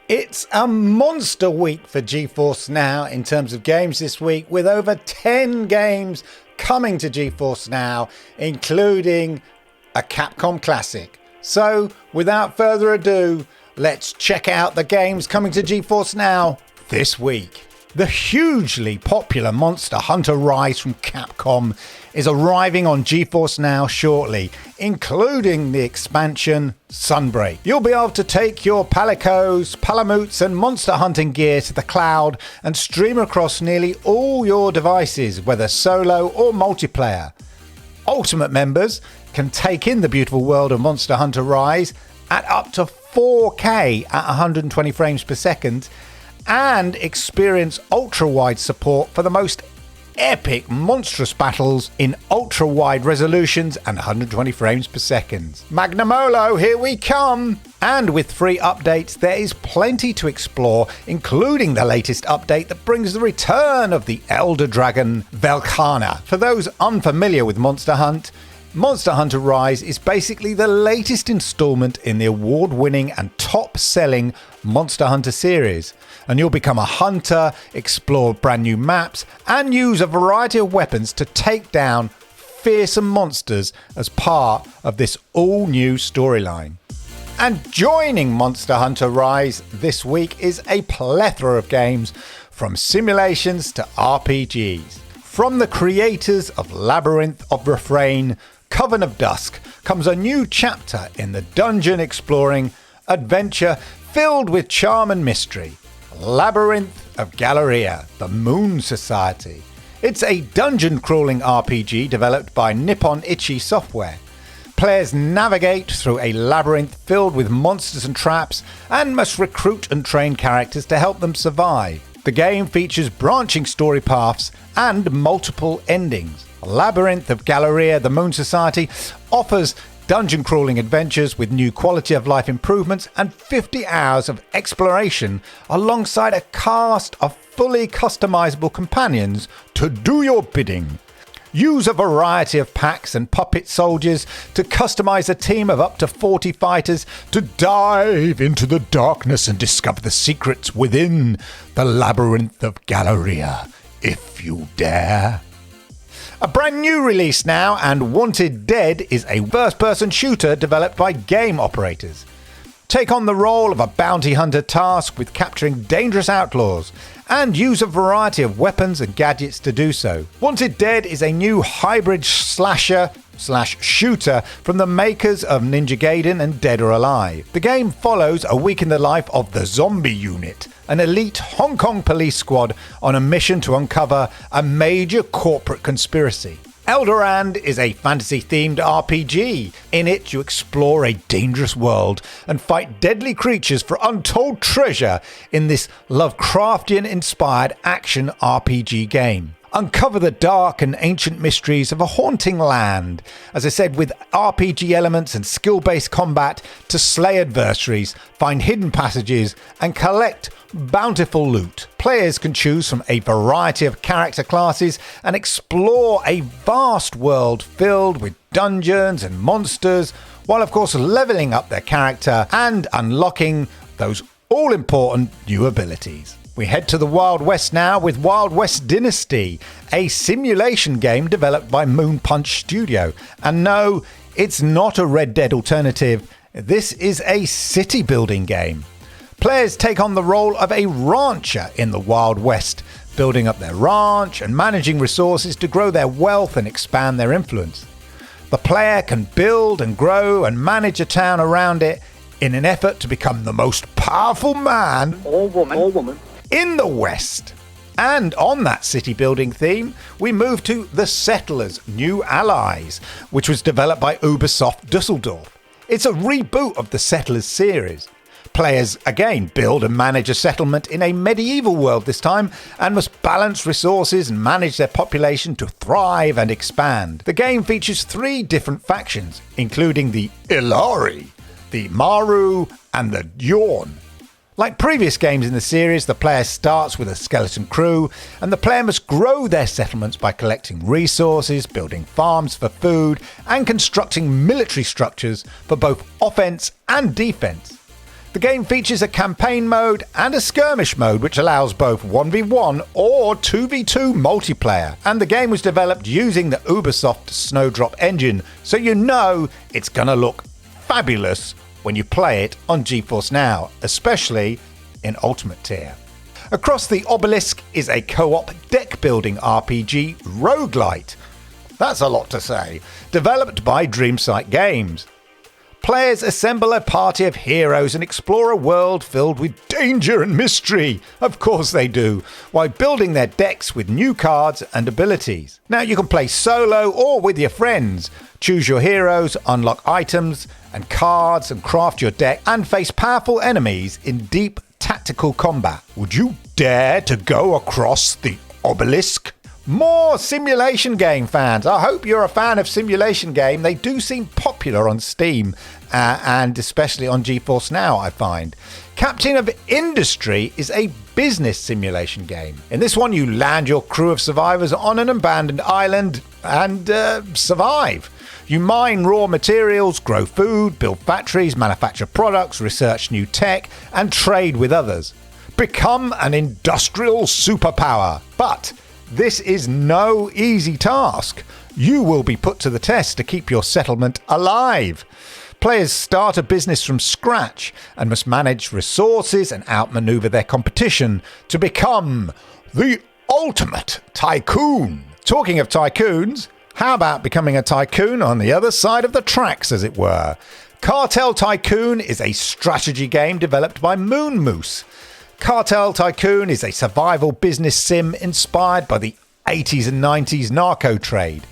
It's a monster week for GeForce Now in terms of games this week, with over 10 games coming to GeForce Now, including a CapCom classic. So, without further ado, let's check out the games coming to GeForce Now this week. The hugely popular Monster Hunter Rise from Capcom is arriving on GeForce Now shortly, including the expansion Sunbreak. You'll be able to take your Palicos, Palamutes and monster hunting gear to the cloud and stream across nearly all your devices, whether solo or multiplayer. Ultimate members can take in the beautiful world of Monster Hunter Rise at up to 4K at 120 frames per second, and experience ultrawide support for the most epic monstrous battles in ultra-wide resolutions and 120 frames per second. Magnamalo, here we come! And with free updates, there is plenty to explore, including the latest update that brings the return of the Elder Dragon Velkhan. For those unfamiliar with Monster Hunter Rise is basically the latest installment in the award-winning and top-selling Monster Hunter series, and you'll become a hunter, explore brand new maps, and use a variety of weapons to take down fearsome monsters as part of this all-new storyline. And joining Monster Hunter Rise this week is a plethora of games, from simulations to RPGs. From the creators of Labyrinth of Refrain, Coven of Dusk comes a new chapter in the dungeon exploring adventure filled with charm and mystery. Labyrinth of Galleria, the Moon Society. It's a dungeon crawling RPG developed by Nippon Ichi Software. Players navigate through a labyrinth filled with monsters and traps and must recruit and train characters to help them survive. The game features branching story paths and multiple endings. Labyrinth of Galleria, the Moon Society offers dungeon crawling adventures with new quality of life improvements and 50 hours of exploration alongside a cast of fully customizable companions to do your bidding. Use a variety of packs and puppet soldiers to customize a team of up to 40 fighters to dive into the darkness and discover the secrets within the Labyrinth of Galleria, if you dare. A brand new release now, and Wanted Dead is a first-person shooter developed by game operators. Take on the role of a bounty hunter tasked with capturing dangerous outlaws, and use a variety of weapons and gadgets to do so. Wanted Dead is a new hybrid slasher/shooter from the makers of Ninja Gaiden and Dead or Alive. The game follows a week in the life of the Zombie Unit, an elite Hong Kong police squad on a mission to uncover a major corporate conspiracy. Elder is a fantasy-themed RPG. In it, you explore a dangerous world and fight deadly creatures for untold treasure in this Lovecraftian-inspired action RPG game. Uncover the dark and ancient mysteries of a haunting land, as I said, with RPG elements and skill-based combat to slay adversaries, find hidden passages, and collect bountiful loot. Players can choose from a variety of character classes and explore a vast world filled with dungeons and monsters, while of course leveling up their character and unlocking those all-important new abilities. We head to the Wild West now with Wild West Dynasty, a simulation game developed by Moon Punch Studio. And no, it's not a Red Dead alternative. This is a city building game. Players take on the role of a rancher in the Wild West, building up their ranch and managing resources to grow their wealth and expand their influence. The player can build and grow and manage a town around it in an effort to become the most powerful man or woman in the West. And on that city building theme, we move to The Settlers: New Allies, which was developed by Ubisoft Dusseldorf. It's a reboot of the Settlers series. Players again build and manage a settlement in a medieval world this time, and must balance resources and manage their population to thrive and expand. The game features 3 different factions, including the Ilari, the Maru, and the Yorn. Like previous games in the series, the player starts with a skeleton crew, and the player must grow their settlements by collecting resources, building farms for food, and constructing military structures for both offense and defense. The game features a campaign mode and a skirmish mode which allows both 1v1 or 2v2 multiplayer, and the game was developed using the Ubisoft Snowdrop engine, so you know it's gonna look fabulous when you play it on GeForce Now, especially in Ultimate Tier. Across the Obelisk is a co-op deck-building RPG roguelite. That's a lot to say. Developed by Dreamsight Games. Players assemble a party of heroes and explore a world filled with danger and mystery. Of course they do, while building their decks with new cards and abilities. Now you can play solo or with your friends. Choose your heroes, unlock items and cards and craft your deck, and face powerful enemies in deep tactical combat. Would you dare to go across the Obelisk? More simulation game fans. I hope you're a fan of simulation game. They do seem popular on Steam and especially on GeForce Now, I find. Captain of Industry is a business simulation game. In this one, you land your crew of survivors on an abandoned island and survive. You mine raw materials, grow food, build factories, manufacture products, research new tech, and trade with others. Become an industrial superpower. But this is no easy task. You will be put to the test to keep your settlement alive. Players start a business from scratch and must manage resources and outmaneuver their competition to become the ultimate tycoon. Talking of tycoons, how about becoming a tycoon on the other side of the tracks, as it were? Cartel Tycoon is a strategy game developed by Moon Moose. Cartel Tycoon is a survival business sim inspired by the 80s and 90s narco trade.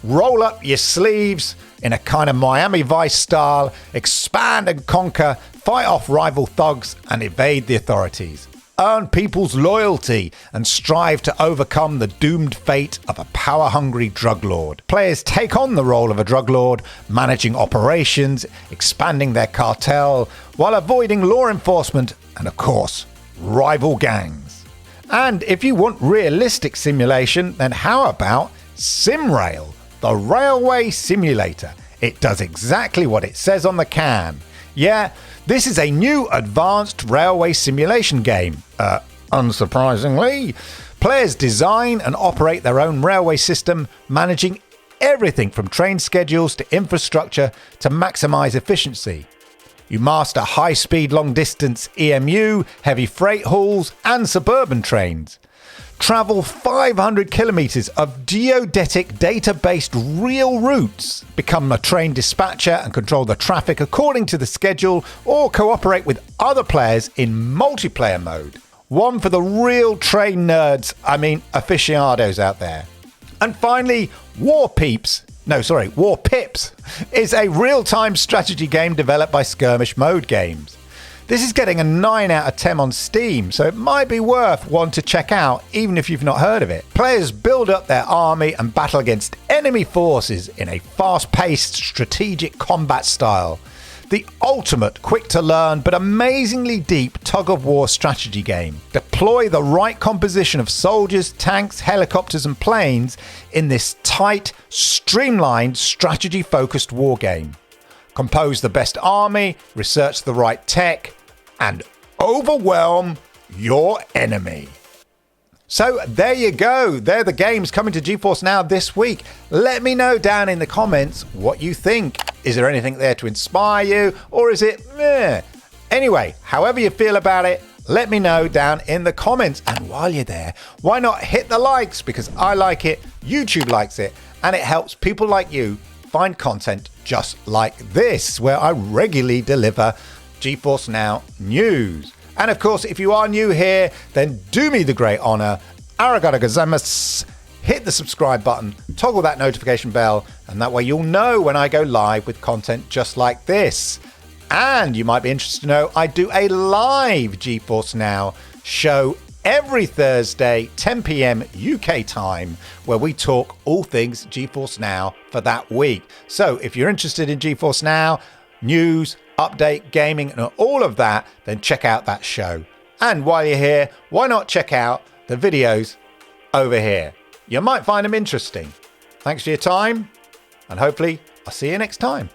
Roll up your sleeves in a kind of Miami Vice style, expand and conquer, fight off rival thugs and evade the authorities. Earn people's loyalty and strive to overcome the doomed fate of a power-hungry drug lord. Players take on the role of a drug lord, managing operations, expanding their cartel, while avoiding law enforcement and, of course, rival gangs. And if you want realistic simulation, then how about SimRail, the railway simulator? It does exactly what it says on the can. Yeah, this is a new advanced railway simulation game. Unsurprisingly, players design and operate their own railway system, managing everything from train schedules to infrastructure to maximize efficiency. You master high-speed long-distance EMU, heavy freight hauls, and suburban trains. Travel 500 kilometers of geodetic data-based real routes. Become a train dispatcher and control the traffic according to the schedule, or cooperate with other players in multiplayer mode. One for the real train nerds, aficionados out there. And finally, War Pips is a real-time strategy game developed by Skirmish Mode Games. This is getting a 9 out of 10 on Steam, so it might be worth one to check out even if you've not heard of it. Players build up their army and battle against enemy forces in a fast-paced strategic combat style. The ultimate quick-to-learn but amazingly deep tug-of-war strategy game. Deploy the right composition of soldiers, tanks, helicopters and planes in this tight, streamlined, strategy-focused war game. Compose the best army, research the right tech, and overwhelm your enemy. So there you go. They're the games coming to GeForce Now this week. Let me know down in the comments what you think. Is there anything there to inspire you, or is it meh? Anyway, however you feel about it, let me know down in the comments. And while you're there, why not hit the likes? Because I like it, YouTube likes it, and it helps people like you find content just like this, where I regularly deliver GeForce Now news. And of course, if you are new here, then do me the great honor, arigato gozaimasu, hit the subscribe button, toggle that notification bell, and that way you'll know when I go live with content just like this. And you might be interested to know I do a live GeForce Now show every Thursday, 10 p.m. UK time, where we talk all things GeForce Now for that week. So if you're interested in GeForce Now, news, update, gaming, and all of that, then check out that show. And while you're here, why not check out the videos over here? You might find them interesting. Thanks for your time, and hopefully I'll see you next time.